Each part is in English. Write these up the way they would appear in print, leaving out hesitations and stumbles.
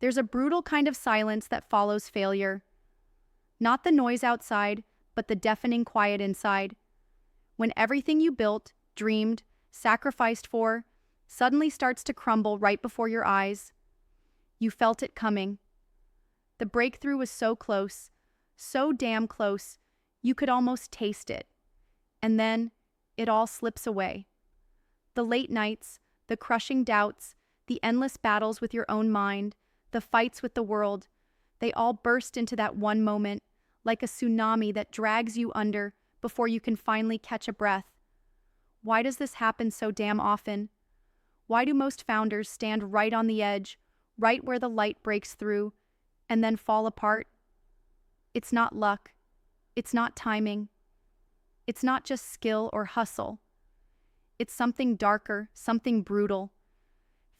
There's a brutal kind of silence that follows failure. Not the noise outside, but the deafening quiet inside. When everything you built, dreamed, sacrificed for, suddenly starts to crumble right before your eyes. You felt it coming. The breakthrough was so close, so damn close, you could almost taste it. And then, it all slips away. The late nights, the crushing doubts, the endless battles with your own mind, the fights with the world, they all burst into that one moment, like a tsunami that drags you under before you can finally catch a breath. Why does this happen so damn often? Why do most founders stand right on the edge, right where the light breaks through, and then fall apart? It's not luck. It's not timing. It's not just skill or hustle. It's something darker, something brutal.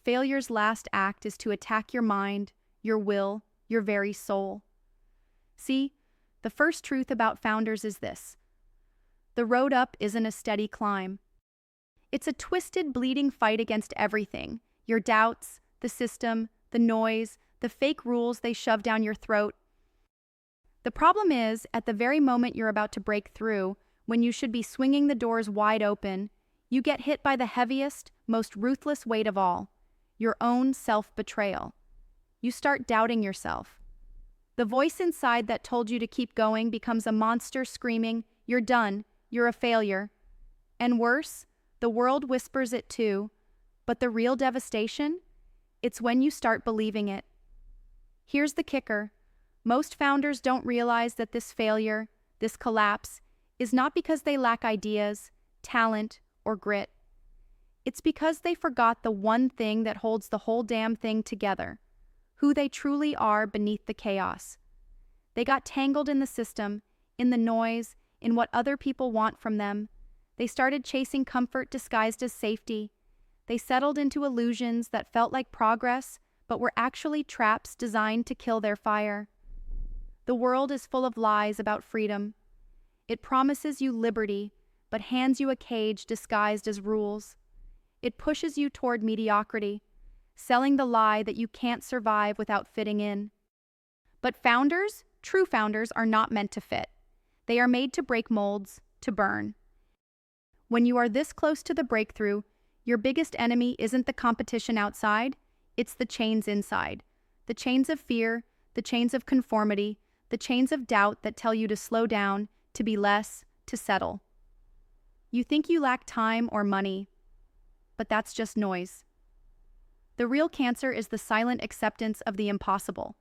Failure's last act is to attack your mind, your will, your very soul. See, the first truth about founders is this: the road up isn't a steady climb. It's a twisted, bleeding fight against everything: your doubts, the system, the noise, the fake rules they shove down your throat. The problem is, at the very moment you're about to break through, when you should be swinging the doors wide open, you get hit by the heaviest, most ruthless weight of all: your own self-betrayal. You start doubting yourself. The voice inside that told you to keep going becomes a monster screaming, "You're done, you're a failure." And worse, the world whispers it too, but the real devastation? It's when you start believing it. Here's the kicker: most founders don't realize that this failure, this collapse, is not because they lack ideas, talent, or grit. It's because they forgot the one thing that holds the whole damn thing together: who they truly are beneath the chaos. They got tangled in the system, in the noise, in what other people want from them. They started chasing comfort disguised as safety. They settled into illusions that felt like progress, but were actually traps designed to kill their fire. The world is full of lies about freedom. It promises you liberty, but hands you a cage disguised as rules. It pushes you toward mediocrity, selling the lie that you can't survive without fitting in. But founders, true founders, are not meant to fit. They are made to break molds, to burn. When you are this close to the breakthrough, your biggest enemy isn't the competition outside, it's the chains inside. The chains of fear, the chains of conformity, the chains of doubt that tell you to slow down, to be less, to settle. You think you lack time or money, but that's just noise. The real cancer is the silent acceptance of the impossible.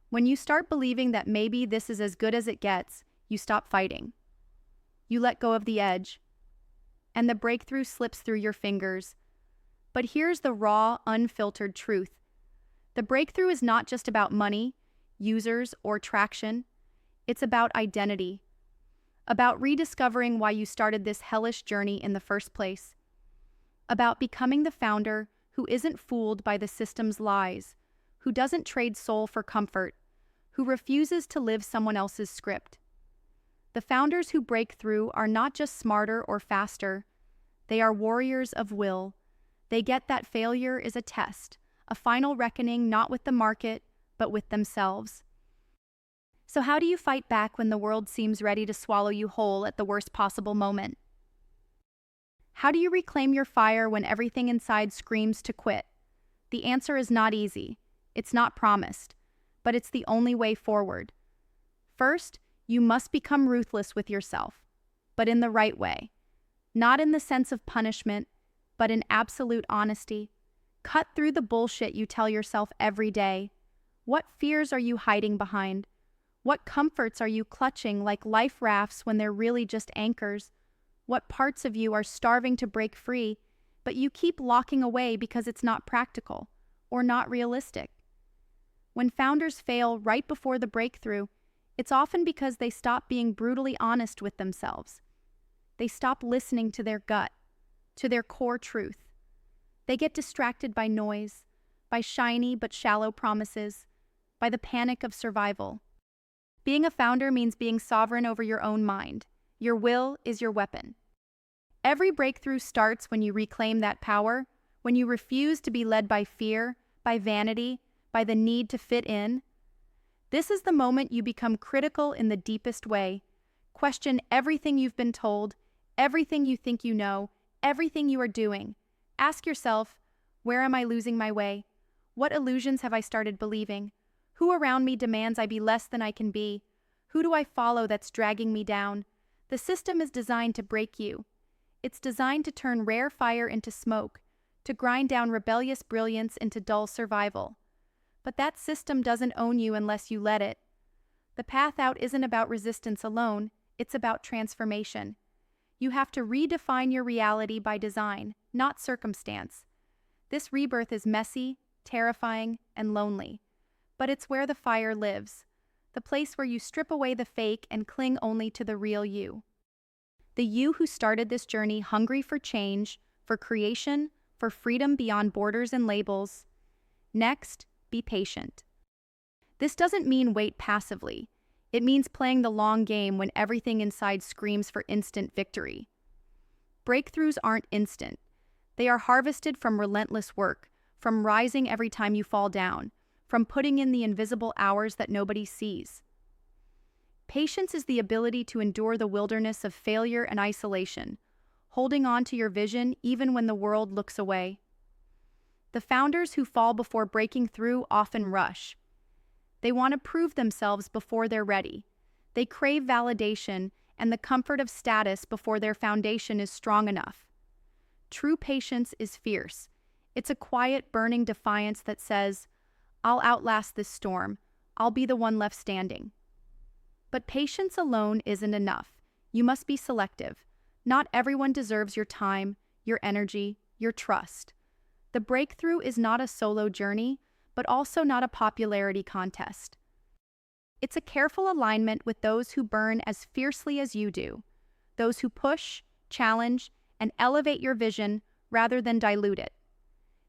When you start believing that maybe this is as good as it gets, you stop fighting. You let go of the edge, and the breakthrough slips through your fingers. But here's the raw, unfiltered truth. The breakthrough is not just about money, users, or traction. It's about identity. About rediscovering why you started this hellish journey in the first place. About becoming the founder who isn't fooled by the system's lies, who doesn't trade soul for comfort, who refuses to live someone else's script. The founders who break through are not just smarter or faster. They are warriors of will. They get that failure is a test, a final reckoning not with the market, but with themselves. So how do you fight back when the world seems ready to swallow you whole at the worst possible moment? How do you reclaim your fire when everything inside screams to quit? The answer is not easy. It's not promised, but it's the only way forward. First, you must become ruthless with yourself, but in the right way. Not in the sense of punishment, but in absolute honesty. Cut through the bullshit you tell yourself every day. What fears are you hiding behind? What comforts are you clutching like life rafts when they're really just anchors? What parts of you are starving to break free, but you keep locking away because it's not practical or not realistic? When founders fail right before the breakthrough, it's often because they stop being brutally honest with themselves. They stop listening to their gut, to their core truth. They get distracted by noise, by shiny but shallow promises, by the panic of survival. Being a founder means being sovereign over your own mind. Your will is your weapon. Every breakthrough starts when you reclaim that power, when you refuse to be led by fear, by vanity, by the need to fit in? This is the moment you become critical in the deepest way. Question everything you've been told, everything you think you know, everything you are doing. Ask yourself, where am I losing my way? What illusions have I started believing? Who around me demands I be less than I can be? Who do I follow that's dragging me down? The system is designed to break you. It's designed to turn rare fire into smoke, to grind down rebellious brilliance into dull survival. But that system doesn't own you unless you let it. The path out isn't about resistance alone, it's about transformation. You have to redefine your reality by design, not circumstance. This rebirth is messy, terrifying, and lonely. But it's where the fire lives, the place where you strip away the fake and cling only to the real you. The you who started this journey hungry for change, for creation, for freedom beyond borders and labels. Next, be patient. This doesn't mean wait passively. It means playing the long game when everything inside screams for instant victory. Breakthroughs aren't instant. They are harvested from relentless work, from rising every time you fall down, from putting in the invisible hours that nobody sees. Patience is the ability to endure the wilderness of failure and isolation, holding on to your vision even when the world looks away. The founders who fall before breaking through often rush. They want to prove themselves before they're ready. They crave validation and the comfort of status before their foundation is strong enough. True patience is fierce. It's a quiet, burning defiance that says, I'll outlast this storm. I'll be the one left standing. But patience alone isn't enough. You must be selective. Not everyone deserves your time, your energy, your trust. The breakthrough is not a solo journey, but also not a popularity contest. It's a careful alignment with those who burn as fiercely as you do, those who push, challenge, and elevate your vision rather than dilute it.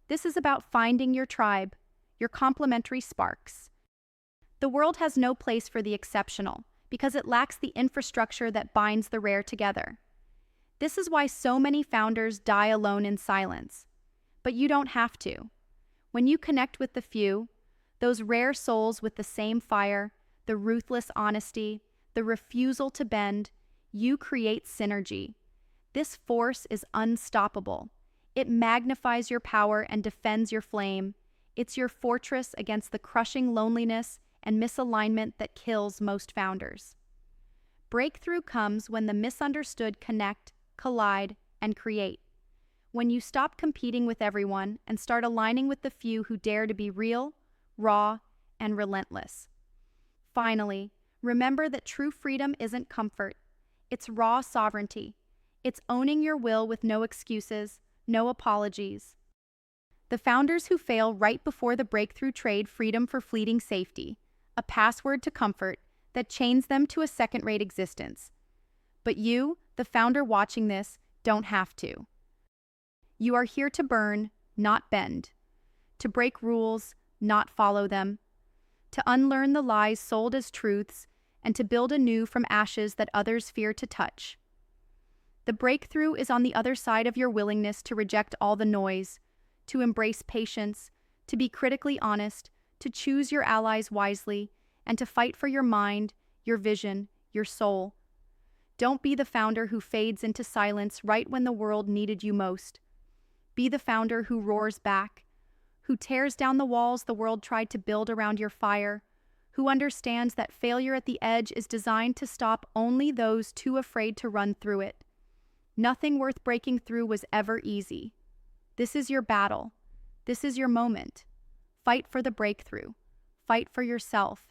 This is about finding your tribe, your complementary sparks. The world has no place for the exceptional because it lacks the infrastructure that binds the rare together. This is why so many founders die alone in silence. But you don't have to. When you connect with the few, those rare souls with the same fire, the ruthless honesty, the refusal to bend, you create synergy. This force is unstoppable. It magnifies your power and defends your flame. It's your fortress against the crushing loneliness and misalignment that kills most founders. Breakthrough comes when the misunderstood connect, collide, and create. When you stop competing with everyone and start aligning with the few who dare to be real, raw, and relentless. Finally, remember that true freedom isn't comfort. It's raw sovereignty. It's owning your will with no excuses, no apologies. The founders who fail right before the breakthrough trade freedom for fleeting safety, a password to comfort that chains them to a second-rate existence. But you, the founder watching this, don't have to. You are here to burn, not bend. To break rules, not follow them. To unlearn the lies sold as truths, and to build anew from ashes that others fear to touch. The breakthrough is on the other side of your willingness to reject all the noise, to embrace patience, to be critically honest, to choose your allies wisely, and to fight for your mind, your vision, your soul. Don't be the founder who fades into silence right when the world needed you most. Be the founder who roars back, who tears down the walls the world tried to build around your fire, who understands that failure at the edge is designed to stop only those too afraid to run through it. Nothing worth breaking through was ever easy. This is your battle. This is your moment. Fight for the breakthrough. Fight for yourself.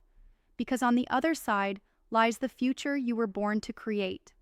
Because on the other side lies the future you were born to create.